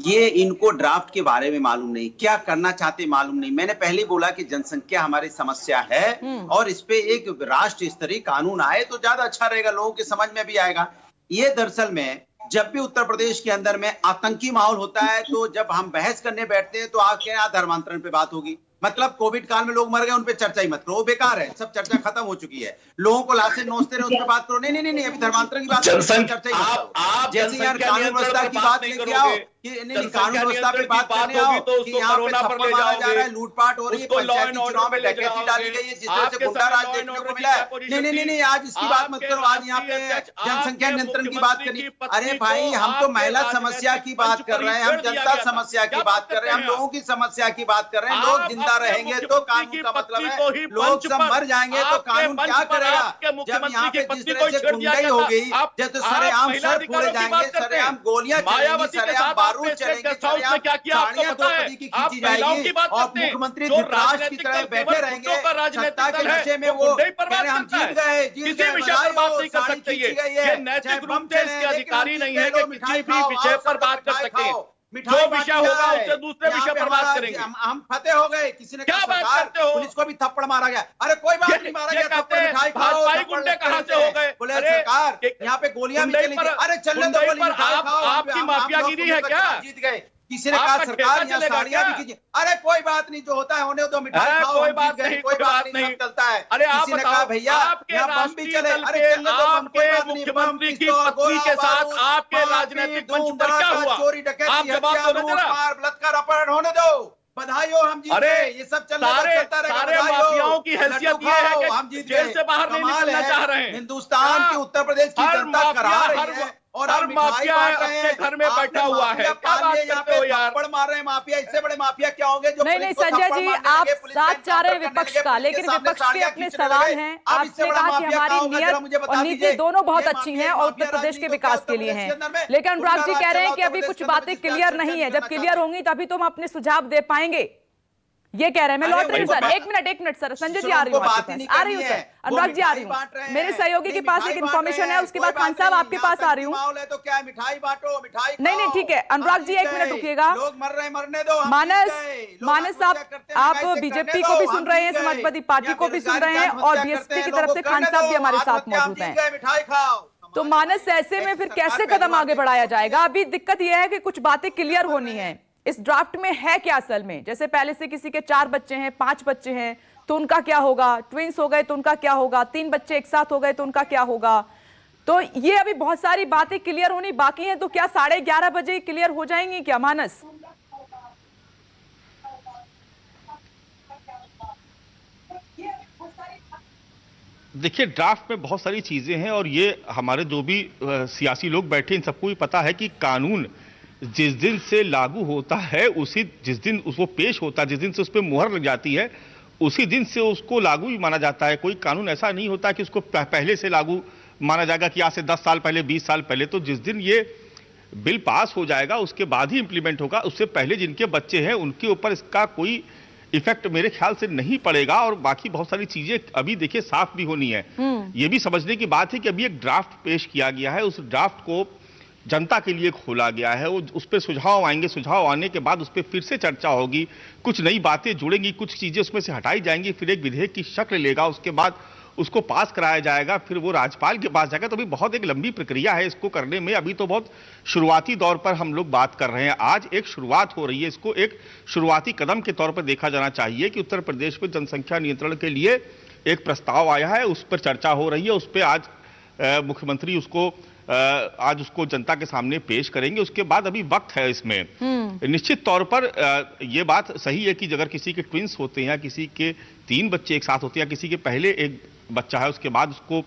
Speaker 6: ये इनको ड्राफ्ट के बारे में मालूम नहीं, क्या करना चाहते मालूम नहीं। मैंने पहले ही बोला कि जनसंख्या हमारी समस्या है और इस पे एक राष्ट्र स्तरीय कानून आए तो ज्यादा अच्छा रहेगा, लोगों के समझ में भी आएगा। ये दरअसल में जब भी उत्तर प्रदेश के अंदर में आतंकी माहौल होता है तो जब हम बहस करने बैठते हैं तो आपके यहाँ धर्मांतरण पे बात होगी। मतलब कोविड काल में लोग मर गए, उन पे चर्चा ही मत करो, वो बेकार है, सब चर्चा खत्म हो चुकी है। लोगों को लाशें नोचते रहे, उस पर बात करो। नहीं, अभी धर्मांतरण की बात, चर्चा ही मत करो। जैसे यार कानून व्यवस्था की बात लेके आओ कि नहीं, कानून व्यवस्था पे बात करने आओ कि यहाँ पे थप्पड़ मारा जा रहा है, लूटपाट हो रही है, पंचायती चुनाव में डकैती डाली गई है, जिस तरह से गुंडा राज देखने को मिला है। नहीं, आज इसकी बात मत करो। आज यहाँ पे जनसंख्या नियंत्रण की बात करी। अरे भाई, हम तो महिला समस्या की बात कर रहे हैं, हम जनता समस्या की बात कर रहे हैं, हम लोगों की समस्या की बात कर रहे हैं। लोग जिंदा रहेंगे तो कानून का मतलब है, लोग सब मर जाएंगे तो कानून क्या करेगा? जब यहाँ पे जिस तरह से गुंडाई हो गई, जब सरेआम सर फोड़े जाएंगे, सरेआम गोलियां चलेंगी, सरेआम बारूद चलेंगे, सरेआम गाड़ियां द्रौपदी की खींची जाएगी और मुख्यमंत्री धृतराष्ट्र की तरह बैठे रहेंगे सत्ता के नशे में। वो कह रहे हम जीत गए,
Speaker 7: अधिकारी नहीं है कि किसी भी विषय पर बात कर सकते हैं। जो विषय होगा उससे दूसरे विषय पर बात करेंगे।
Speaker 6: हम फतेह हो गए। किसी ने क्या बात करते हो? पुलिस को भी थप्पड़ मारा गया। अरे कोई बात नहीं, मारा गया, थप्पड़ मिठाई खाओ।
Speaker 7: गुंडे कहां से हो गए?
Speaker 6: बोले सरकार यहाँ पे गोलियां भी चली। अरे चलने दो,
Speaker 7: आपकी माफियागिरी है क्या?
Speaker 6: जीत गए। किसी ने कहा सरकार यहाँ साड़ियां भी कीजिए। अरे कोई बात नहीं, जो होता है होने दो, मिठाई खाओ,
Speaker 7: कोई बात नहीं,
Speaker 6: कोई बात नहीं, चलता है।
Speaker 7: अरे आप
Speaker 6: किसी ने कहा भैया यहाँ बम भी चले। अरे चलने दो,
Speaker 7: आपके मुख्यमंत्री की पत्नी के साथ आपके राजनीतिक मंच पर क्या हुआ?
Speaker 6: चोरी डकैती,
Speaker 7: आप जवाब दो जरा।
Speaker 6: बलात्कार, अपहरण होने दो। बधाई हो, हम जीत
Speaker 7: अरे,
Speaker 6: गए। ये सब चलता रहेगा,
Speaker 7: सारे
Speaker 6: बधाई हो।
Speaker 7: माफियाओं की हैसियत
Speaker 6: लड्डू
Speaker 7: ये है
Speaker 6: खाओ,
Speaker 7: कि
Speaker 6: हम जीत
Speaker 7: जेल
Speaker 6: गए।
Speaker 7: से बाहर नहीं
Speaker 6: कमाल
Speaker 7: निकलना
Speaker 6: है।
Speaker 7: चाह रहे हैं।
Speaker 6: हिंदुस्तान की, उत्तर प्रदेश की
Speaker 7: हर
Speaker 6: जनता करा
Speaker 7: माफिया,
Speaker 6: रही है और
Speaker 7: हर
Speaker 6: हम मिठाई
Speaker 7: माफिया
Speaker 6: बांट रहे हैं।
Speaker 7: अपने घर में
Speaker 6: आपने
Speaker 7: बैठा हुआ है।
Speaker 6: माफिया
Speaker 7: क्या
Speaker 6: पाल
Speaker 7: बात
Speaker 6: लिए, यहाँ
Speaker 7: करते हो
Speaker 6: पे
Speaker 7: यार?
Speaker 6: थप्पड़ मार रहे हैं माफिया। इससे बड़े माफिया क्या होंगे जो
Speaker 1: नहीं
Speaker 6: पुलिस को
Speaker 1: संजय
Speaker 6: थप्पड़
Speaker 1: जी,
Speaker 6: मारने
Speaker 1: आप
Speaker 6: लगे, पुलिस
Speaker 1: साथ
Speaker 6: का
Speaker 1: चाह रहे हैं
Speaker 6: एनकाउंटर
Speaker 1: विपक्ष
Speaker 6: करने
Speaker 1: का,
Speaker 6: लगे,
Speaker 1: लेकिन
Speaker 6: पुलिस
Speaker 1: विपक्ष के
Speaker 6: साड़ियां
Speaker 1: अपने
Speaker 6: खींचने
Speaker 1: सवाल
Speaker 6: लगे।
Speaker 1: हैं।
Speaker 6: अब इससे
Speaker 1: आपने
Speaker 6: बड़ा
Speaker 1: कहा कि
Speaker 6: माफिया
Speaker 1: हमारी
Speaker 6: क्या होगा, जरा
Speaker 1: नियत
Speaker 6: मुझे बता
Speaker 1: और नीति
Speaker 6: दीजिए।
Speaker 1: दोनों बहुत
Speaker 6: ये
Speaker 1: अच्छी
Speaker 6: माफिया-
Speaker 1: हैं और
Speaker 6: माफिया
Speaker 1: उत्तर प्रदेश के
Speaker 6: राजनीति
Speaker 1: विकास
Speaker 6: क्या
Speaker 1: के लिए
Speaker 6: उत्तर
Speaker 1: हैं।
Speaker 6: प्रदेश के अंदर में?
Speaker 1: लेकिन अनुराग जी
Speaker 6: उनका
Speaker 1: कह रहे हैं
Speaker 6: राज
Speaker 1: कि
Speaker 6: चला
Speaker 1: अभी
Speaker 6: उत्तर
Speaker 1: कुछ
Speaker 6: प्रदेश के अंदर
Speaker 1: बातें
Speaker 6: में,
Speaker 1: क्लियर
Speaker 6: जिसका
Speaker 1: नहीं है,
Speaker 6: चर्चा
Speaker 1: जब
Speaker 6: करना
Speaker 1: क्लियर होंगी तभी तो हम अपने सुझाव दे पाएंगे, ये कह रहे हैं। मैं लौट रही हूँ सर, एक मिनट सर, संजय जी आ रही हूँ आपके पास, आ रही हूँ सर, अनुराग जी आ रही हूँ। मेरे सहयोगी के पास एक इन्फॉर्मेशन है, उसके बाद खान साहब आपके पास आ रही हूँ।
Speaker 6: तो क्या है, मिठाई बांटो, मिठाई
Speaker 1: नहीं ठीक है अनुराग जी, 1 मिनट रुकिएगा।
Speaker 6: लोग मर रहे, मरने दो।
Speaker 1: मानस आप बीजेपी को भी सुन रहे हैं, समाजवादी पार्टी को भी सुन रहे हैं और बीएसपी की तरफ से खान साहब भी हमारे साथ मौजूद हैं।
Speaker 6: मिठाई खाओ।
Speaker 1: तो मानस ऐसे में फिर कैसे कदम आगे बढ़ाया जाएगा? अभी दिक्कत यह है कि कुछ बातें क्लियर होनी है। इस ड्राफ्ट में है क्या असल में? जैसे पहले से किसी के 4 बच्चे हैं, 5 बच्चे हैं तो उनका क्या होगा, ट्विंस हो गए तो उनका क्या होगा, 3 बच्चे एक साथ हो गए तो उनका क्या होगा? तो ये अभी बहुत सारी बातें क्लियर होनी बाकी हैं। तो क्या 11:30 बजे क्लियर हो जाएंगी क्या मानस?
Speaker 4: देखिए, ड्राफ्ट में बहुत सारी चीजें हैं और ये हमारे जो भी सियासी लोग बैठे इन सबको भी पता है कि कानून जिस दिन से लागू होता है, उसी जिस दिन उसको पेश होता है, जिस दिन से उस पर मुहर लग जाती है, उसी दिन से उसको लागू भी माना जाता है। कोई कानून ऐसा नहीं होता कि उसको पहले से लागू माना जाएगा कि आज से 10 साल पहले, 20 साल पहले। तो जिस दिन ये बिल पास हो जाएगा उसके बाद ही इंप्लीमेंट होगा। उससे पहले जिनके बच्चे हैं उनके ऊपर इसका कोई इफेक्ट मेरे ख्याल से नहीं पड़ेगा। और बाकी बहुत सारी चीजें अभी देखिए साफ भी होनी है। ये भी समझने की बात है कि अभी एक ड्राफ्ट पेश किया गया है, उस ड्राफ्ट को जनता के लिए खोला गया है। वो उस पर सुझाव आएंगे, सुझाव आने के बाद उस पर फिर से चर्चा होगी, कुछ नई बातें जुड़ेंगी, कुछ चीजें उसमें से हटाई जाएंगी, फिर एक विधेयक की शक्ल लेगा, उसके बाद उसको पास कराया जाएगा, फिर वो राज्यपाल के पास जाएगा। तो अभी बहुत एक लंबी प्रक्रिया है इसको करने में। अभी तो बहुत शुरुआती दौर पर हम लोग बात कर रहे हैं। आज एक शुरुआत हो रही है, इसको एक शुरुआती कदम के तौर पर देखा जाना चाहिए कि उत्तर प्रदेश में जनसंख्या नियंत्रण के लिए एक प्रस्ताव आया है, उस पर चर्चा हो रही है। उस पर आज मुख्यमंत्री आज उसको जनता के सामने पेश करेंगे। उसके बाद अभी वक्त है इसमें। निश्चित तौर पर यह बात सही है कि अगर किसी के ट्विंस होते हैं या किसी के 3 बच्चे एक साथ होते हैं या किसी के पहले एक बच्चा है उसके बाद उसको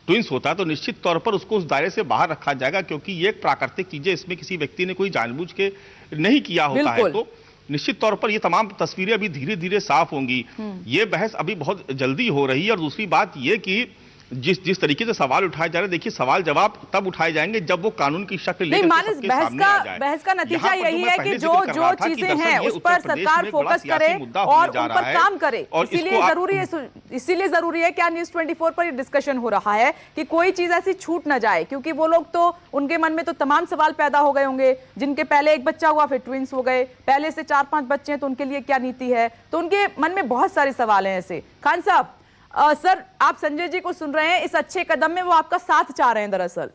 Speaker 4: ट्विंस होता है, तो निश्चित तौर पर उसको उस दायरे से बाहर रखा जाएगा, क्योंकि ये एक प्राकृतिक चीज है, इसमें किसी व्यक्ति ने कोई जानबूझ के नहीं किया होता है। तो निश्चित तौर पर ये तमाम तस्वीरें अभी धीरे धीरे साफ होंगी। ये बहस अभी बहुत जल्दी हो रही है। और दूसरी बात ये कि जिस तरीके से सवाल उठाए जा रहे हैं, देखिए सवाल जवाब तब उठाए जाएंगे जब वो कानून की शक्ल लेकर सबके सामने आ जाए।
Speaker 1: बहस का नतीजा यही है कि जो चीजें हैं उस पर सरकार फोकस करे और उन पर काम करे। इसीलिए जरूरी है क्या न्यूज़ 24 पर ये डिस्कशन हो रहा है कि कोई चीज ऐसी छूट ना जाए, क्योंकि वो लोग तो उनके मन में तो तमाम सवाल पैदा हो गए होंगे। जिनके पहले एक बच्चा हुआ फिर ट्विंस हो गए, पहले से 4-5 बच्चे हैं तो उनके लिए क्या नीति है, तो उनके मन में बहुत सारे सवाल हैं ऐसे। खान साहब, सर आप संजय जी को सुन रहे हैं, इस अच्छे कदम में वो आपका साथ चाह रहे हैं दरअसल।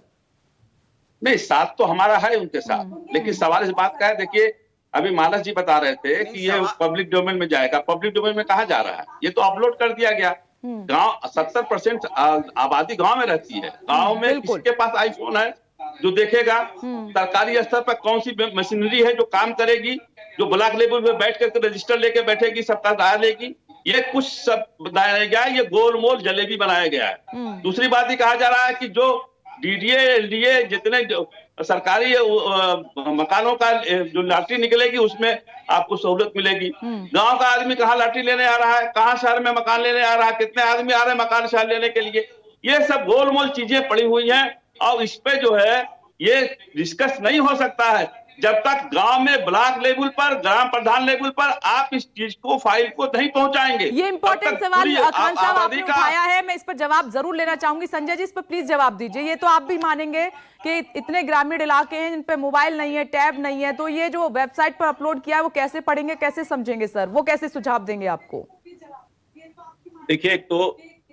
Speaker 7: नहीं, साथ तो हमारा है उनके साथ, लेकिन सवाल इस बात का है, देखिए अभी मानस जी बता रहे थे कि ये पब्लिक डोमेन में जाएगा। पब्लिक डोमेन में कहा जा रहा है? ये तो अपलोड कर दिया गया। गांव 70% आबादी गांव में रहती है। गांव में किसके पास आईफोन है जो देखेगा सरकारी स्तर पर कौन सी मशीनरी है जो काम करेगी, जो ब्लॉक लेवल पे बैठ करके रजिस्टर लेके बैठेगी, सबका डालेगी? ये कुछ सब बनाया गया है, ये गोलमोल जलेबी बनाया गया है। दूसरी बात ये कहा जा रहा है कि जो डीडीए एलडीए जितने सरकारी मकानों का जो लॉटरी निकलेगी उसमें आपको सहूलत मिलेगी। गांव का आदमी कहाँ लॉटरी लेने आ रहा है, कहाँ शहर में मकान लेने आ रहा है, कितने आदमी आ रहे हैं मकान शहर लेने के लिए, ये सब गोलमोल चीजें पड़ी हुई हैं। और इस पे जो है ये डिस्कस नहीं हो सकता है जब तक गांव में ब्लॉक लेवल पर, ग्राम प्रधान लेवल पर आप इस चीज को, फाइल को नहीं पहुंचाएंगे।
Speaker 1: ये इंपॉर्टेंट सवाल खान साहब आपने उठाया है, मैं इस पर जवाब जरूर लेना चाहूंगी। संजय जी इस पर प्लीज जवाब दीजिए। ये तो आप भी मानेंगे कि इतने ग्रामीण इलाके हैं जिन पे मोबाइल नहीं है, टैब नहीं है, तो ये जो वेबसाइट पर अपलोड किया है वो कैसे पढ़ेंगे, कैसे समझेंगे सर, वो कैसे सुझाव देंगे आपको?
Speaker 5: देखिए, एक तो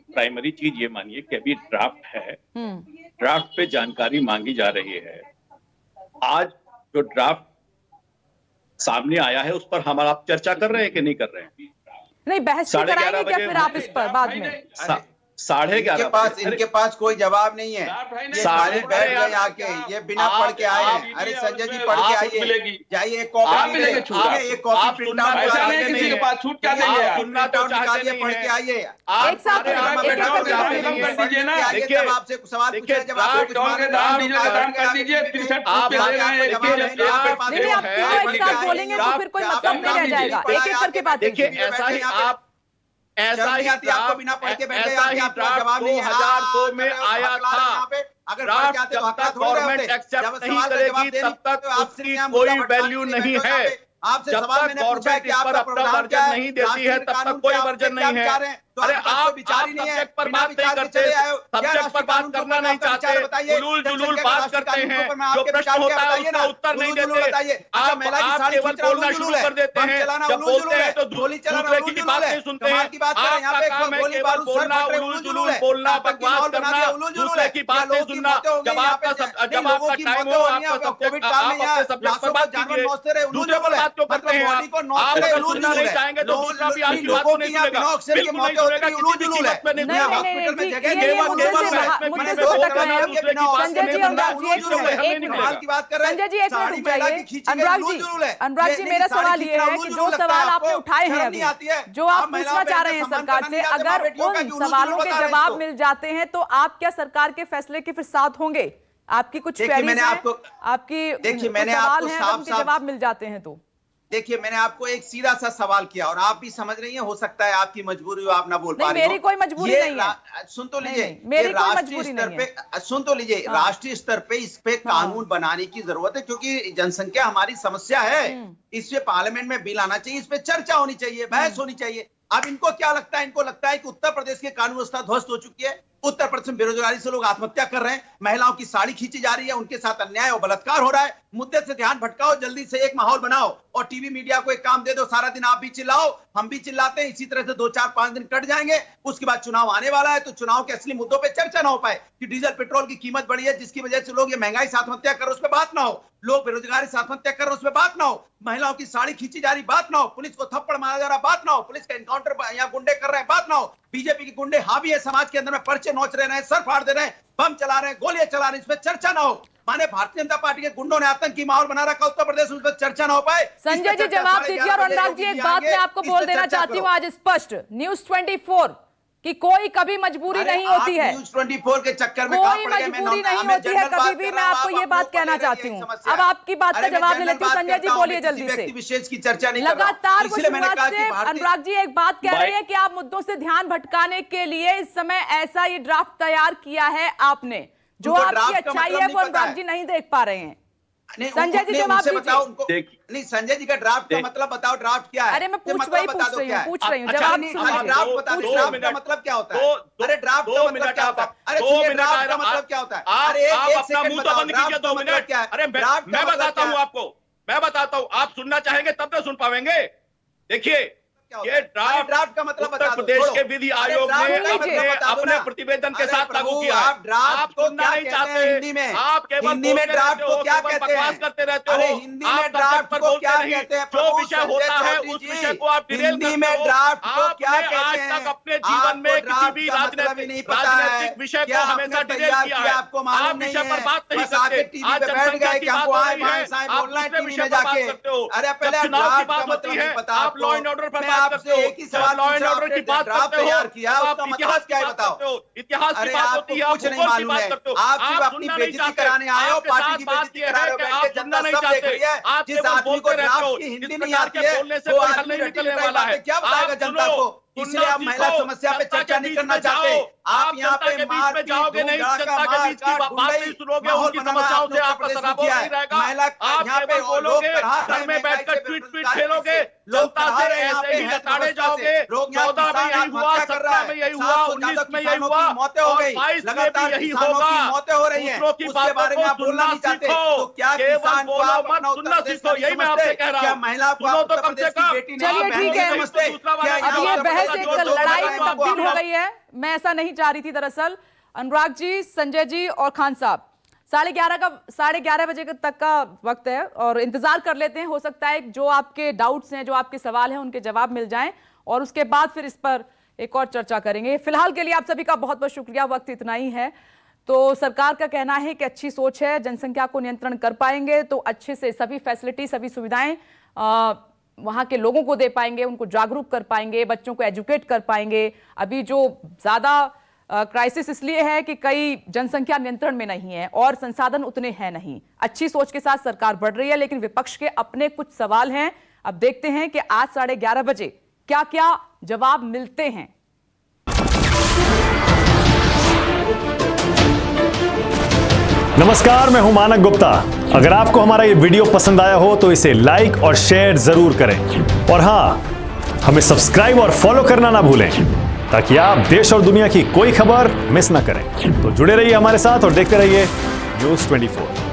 Speaker 5: प्राइमरी चीज ये मानिए कि अभी ड्राफ्ट है, ड्राफ्ट पे जानकारी मांगी जा रही है। आज जो ड्राफ्ट सामने आया है उस पर हम आप चर्चा कर रहे हैं कि नहीं कर रहे हैं?
Speaker 1: नहीं, बहस कराएंगे क्या फिर आप इस पर बाद में?
Speaker 7: 11:30
Speaker 6: इनके पास कोई जवाब नहीं है।
Speaker 7: ड्राफ्ट है नहीं।
Speaker 6: ये सारे बैठ
Speaker 7: अरे
Speaker 6: गए
Speaker 7: यार,
Speaker 6: आके, ये बिना पढ़ के आए हैं। अरे संजय जी पढ़ के आइए, जाइए एक कॉपी
Speaker 7: आप मिलेंगे छूट।
Speaker 6: एक कॉपी प्रिंट आउट
Speaker 7: ऐसा नहीं है किसी के पास छूट क्या देंगे यार?
Speaker 6: सुनना तो निकालिए, पढ़ के आइए।
Speaker 1: एक साथ
Speaker 7: अरे आप
Speaker 1: एक-एक
Speaker 7: बैठाओ,
Speaker 1: करके
Speaker 7: आप
Speaker 1: बोलिए।
Speaker 7: कम कर दीजिए ना।
Speaker 6: देखिए जब आपसे सवाल पूछा, जब आपसे कुछ
Speaker 7: ड्राफ्ट
Speaker 6: मालूम
Speaker 7: दाम
Speaker 6: नहीं,
Speaker 7: दीजिए, दाम कर दीजिए, 63 पूछ के दे रहे हैं।
Speaker 6: नहीं, नहीं,
Speaker 1: नहीं, आप तीनों एक साथ बोलेंगे तो फिर कोई मतलब नहीं रह जाएगा। एक-एक करके बात
Speaker 8: देखिए
Speaker 1: कीजिए।
Speaker 8: ऐसा ही आप ऐसा ही
Speaker 6: आपको बिना पढ़ के बैठे
Speaker 8: ऐसा ही ड्राफ्ट 2002 में आया था।
Speaker 6: अगर
Speaker 8: ड्राफ्ट जब तक गवर्नमेंट एक्सेप्ट नहीं करेगी तब तक उसकी कोई वैल्यू नहीं है।
Speaker 6: आपसे
Speaker 8: जब
Speaker 6: सवाल
Speaker 8: तक
Speaker 6: मैंने पूछा है
Speaker 8: गवर्नमेंट
Speaker 6: कि
Speaker 8: इस पर
Speaker 6: आपका
Speaker 8: अपना
Speaker 6: प्रोग्राम क्या
Speaker 8: वर्जन
Speaker 6: है,
Speaker 8: नहीं देती है तब तक कोई वर्जन नहीं है। अरे आप सब्जेक्ट पर बात नहीं करते, सब्जेक्ट पर बात करना नहीं चाहते, उलूल जुलूल बात करते हैं। जो प्रश्न होता है उसका उत्तर नहीं देते। आप केवल बोलना शुरू कर देते हैं। जब बोलते हैं तो दूसरे की बात नहीं सुनते हैं। आपका काम है केवल बोलना, उलूल जुलूल बोलना, बकवास करना, दूसरे की बात नहीं सुनना। जब आपका टाइम हो, आप अपने सब्जेक्ट पर बात कीजिए, दूसरे पर बात क्यों करते हैं? आप अगर सुनना नहीं चाहेंगे तो दूसरा भी आपकी बात को नहीं सुनेगा, बिल्कुल नहीं सुनेगा, किसी भी कीमत पे नहीं
Speaker 1: नहीं
Speaker 8: सुनेगा।
Speaker 1: नहीं नहीं ठीक,
Speaker 8: केवल
Speaker 1: ये मुद्दे से
Speaker 8: मुद्दे
Speaker 1: मुद्दे
Speaker 8: से
Speaker 1: से भटक रहे हैं।
Speaker 8: दूसरे की बात
Speaker 1: संजय जी,
Speaker 8: नहीं
Speaker 1: अनुराग जी, एक
Speaker 8: सुनेगा,
Speaker 1: मिनट,
Speaker 8: हमें
Speaker 1: एक
Speaker 8: नहीं
Speaker 1: मिनट।
Speaker 8: मिलेगा।
Speaker 1: संजय जी, एक मिनट रुक जाइए। अनुराग जी, मेरा सवाल ये है कि जो सवाल आपने उठाए हैं अभी, जो आप पूछना चाह रहे हैं सरकार से, अगर उन सवालों के जवाब मिल जाते हैं तो आप क्या सरकार के फैसले के फिर साथ होंगे? आपकी कुछ क्वेरीज हैं, आपकी कुछ सवाल हैं, अगर उनके जवाब मिल जाते हैं तो
Speaker 6: देखिए मैंने आपको एक सीधा सा सवाल किया और आप भी समझ रही हैं, हो सकता है आपकी मजबूरी हो, आप ना बोल पा रही हो।
Speaker 1: मेरी कोई मजबूरी नहीं है।
Speaker 6: सुन तो लीजिए,
Speaker 1: मेरी कोई
Speaker 6: राष्ट्रीय
Speaker 1: मजबूरी
Speaker 6: स्तर
Speaker 1: नहीं
Speaker 6: पे सुन तो लीजिए, राष्ट्रीय स्तर पे इस पे कानून बनाने की जरूरत है, क्योंकि जनसंख्या हमारी समस्या है। इस पे पार्लियामेंट में बिल आना चाहिए, इस पे चर्चा होनी चाहिए, बहस होनी चाहिए। अब इनको क्या लगता है? इनको लगता है कि उत्तर प्रदेश की कानून व्यवस्था ध्वस्त हो चुकी है, उत्तर प्रदेश में बेरोजगारी से लोग आत्महत्या कर रहे हैं, महिलाओं की साड़ी खींची जा रही है, उनके साथ अन्याय और बलात्कार हो रहा है। मुद्दे से ध्यान भटकाओ, जल्दी से एक माहौल बनाओ और टीवी मीडिया को एक काम दे दो, सारा दिन आप भी चिल्लाओ, हम भी चिल्लाते हैं, इसी तरह से 2 4 5 दिन कट जाएंगे। उसके बाद चुनाव आने वाला है, तो चुनाव के असली मुद्दों पे चर्चा ना हो पाए कि डीजल पेट्रोल की कीमत बढ़ी है, जिसकी वजह से लोग ये महंगाई से आत्महत्या कर रहे, उस पर बात ना हो, लोग बेरोजगारी से आत्महत्या कर रहे, उस पर बात ना हो, महिलाओं की साड़ी खींची जा रही, बात ना हो, पुलिस को थप्पड़ मारा जा रहा, बात ना हो, पुलिस का एनकाउंटर यहाँ गुंडे कर रहे हैं, बात ना हो, बीजेपी के गुंडे हावी है समाज के अंदर में, पर्चे नोच रहे हैं, सर फाड़ दे रहे हैं, बम चला रहे हैं, गोलियां चला रहे हैं, इस पर चर्चा ना हो। माने भारतीय जनता पार्टी के गुंडों ने आतंकी माहौल बना रखा उत्तर प्रदेश, उस पर चर्चा ना हो पाए।
Speaker 1: संजय जी जवाब दीजिए। और अनुराग जी, एक बात मैं आपको बोल देना चाहती हूँ आज स्पष्ट, न्यूज़ 24 कि कोई कभी मजबूरी नहीं होती है,
Speaker 6: न्यूज़ 24 के चक्कर में
Speaker 1: कोई मजबूरी नहीं होती है कभी भी। मैं आपको ये बात कहना चाहती हूँ। अब आपकी बात का जवाब ले लेती हूँ। संजय जी बोलिए जल्दी से।
Speaker 6: विशेष की चर्चा नहीं
Speaker 1: लगातार शुरुआत से अनुराग जी एक बात कह रही है कि आप मुद्दों से ध्यान भटकाने के लिए इस समय ऐसा ये ड्राफ्ट तैयार किया है आपने, जो आपकी अच्छाई है वो अनुराग जी नहीं देख पा रहे हैं। संजय जी जवाब दीजिए।
Speaker 6: नहीं, संजय जी का ड्राफ्ट का मतलब बताओ, ड्राफ्ट क्या है?
Speaker 1: अरे मैं पूछ रही हूँ जवाब
Speaker 6: ड्राफ्ट बता दो, ड्राफ्ट का मतलब क्या होता है? अरे ड्राफ्ट का मतलब क्या होता है? अरे ड्राफ्ट का मतलब क्या होता है? अरे
Speaker 8: आप अपना मुंह तो बंद कीजिए 2 मिनट। अरे मैं बताता हूँ आपको, मैं बताता हूँ, आप सुनना चाहेंगे तब तो सुन पाएंगे। देखिए ये ड्राफ्ट का मतलब उत्तर प्रदेश के विधि आयोग ने अपने प्रतिवेदन के साथ लागू किया। आप सुनना नहीं चाहते,
Speaker 6: हिंदी में,
Speaker 8: आप केवल
Speaker 6: हिंदी में ड्राफ्ट को क्या कहते हैं?
Speaker 8: करते रहते हो,
Speaker 6: हिंदी में ड्राफ्ट को क्या कहते हैं?
Speaker 8: जो विषय होता है उस विषय को आप डिटेल
Speaker 6: हिंदी में ड्राफ्ट को क्या कहते हैं?
Speaker 8: आज तक अपने जीवन में किसी भी राजनीतिक विषय को हमेशा डिटेल किया है,
Speaker 6: आपको मालूम नहीं है,
Speaker 8: पर बात नहीं करते। आज जनसंख्या की बात हो रही है, आप दूसरे विषय पर बात करते हो। जब चुनाव की बात होती है आप लॉ एंड ऑर्डर पर बात करते हो,
Speaker 6: एक ही सवाल
Speaker 8: लॉ एंड ऑर्डर की बात करते हो,
Speaker 6: उसका
Speaker 8: इतिहास
Speaker 6: क्या है बताओ?
Speaker 8: इतिहास की बात होती है, आप भूगोल की बात करते हो।
Speaker 6: आप सिर्फ अपनी बेइज्जती कराने आए हो, पार्टी की बेइज्जती करा रहे हो, बैठ के जनता सब देख रही है। जिस आदमी को ड्राफ्ट की हिंदी नहीं आती है वो आदमी निकलने वाला है, क्या बताएगा जनता को? इसलिए आप महिला समस्या पे चर्चा नहीं करना चाहते। आप यहाँ पे मार पीट
Speaker 8: जाओगे नहीं, जनता के बीच की बात नहीं सुनोगे, उनकी समस्याओं से आपका सराबो नहीं रहेगा। आप यहाँ पे बोलोगे, घर में बैठकर ट्वीट खेलोगे, जनता से ऐसे ही लताड़े जाओगे। 14 में यही हुआ, 17 में यही हुआ, 19 में यही हुआ,
Speaker 6: मौतें हो गई,
Speaker 8: 22 में
Speaker 6: लगातार
Speaker 8: भी यही होगा।
Speaker 6: मौतें हो रही हैं, उसके बारे में आप बोलना नहीं चाहते। तो क्या किसान को आप अपना
Speaker 8: सुनना सीखो, यही मैं आपसे कह रहा हूँ।
Speaker 6: महिला को
Speaker 8: सुनो तो कम से कम।
Speaker 1: चलिए ठीक है, अब ये बहस एक लड़ाई में तब्दील हो गई है। मैं ऐसा नहीं चाह रही थी दरअसल। अनुराग जी, संजय जी और खान साहब, 11:30 बजे तक का वक्त है और इंतजार कर लेते हैं। हो सकता है जो आपके डाउट्स हैं, जो आपके सवाल हैं, उनके जवाब मिल जाएं और उसके बाद फिर इस पर एक और चर्चा करेंगे। फिलहाल के लिए आप सभी का बहुत बहुत शुक्रिया, वक्त इतना ही है। तो सरकार का कहना है कि अच्छी सोच है, जनसंख्या को नियंत्रण कर पाएंगे तो अच्छे से सभी फैसिलिटी, सभी सुविधाएं वहां के लोगों को दे पाएंगे, उनको जागरूक कर पाएंगे, बच्चों को एजुकेट कर पाएंगे। अभी जो ज्यादा क्राइसिस इसलिए है कि कई जनसंख्या नियंत्रण में नहीं है और संसाधन उतने हैं नहीं। अच्छी सोच के साथ सरकार बढ़ रही है, लेकिन विपक्ष के अपने कुछ सवाल हैं। अब देखते हैं कि आज 11:30 बजे क्या क्या जवाब मिलते हैं।
Speaker 9: नमस्कार, मैं हूं मानक गुप्ता। अगर आपको हमारा ये वीडियो पसंद आया हो तो इसे लाइक और शेयर जरूर करें और हां, हमें सब्सक्राइब और फॉलो करना ना भूलें ताकि आप देश और दुनिया की कोई खबर मिस ना करें। तो जुड़े रहिए हमारे साथ और देखते रहिए न्यूज़ 24।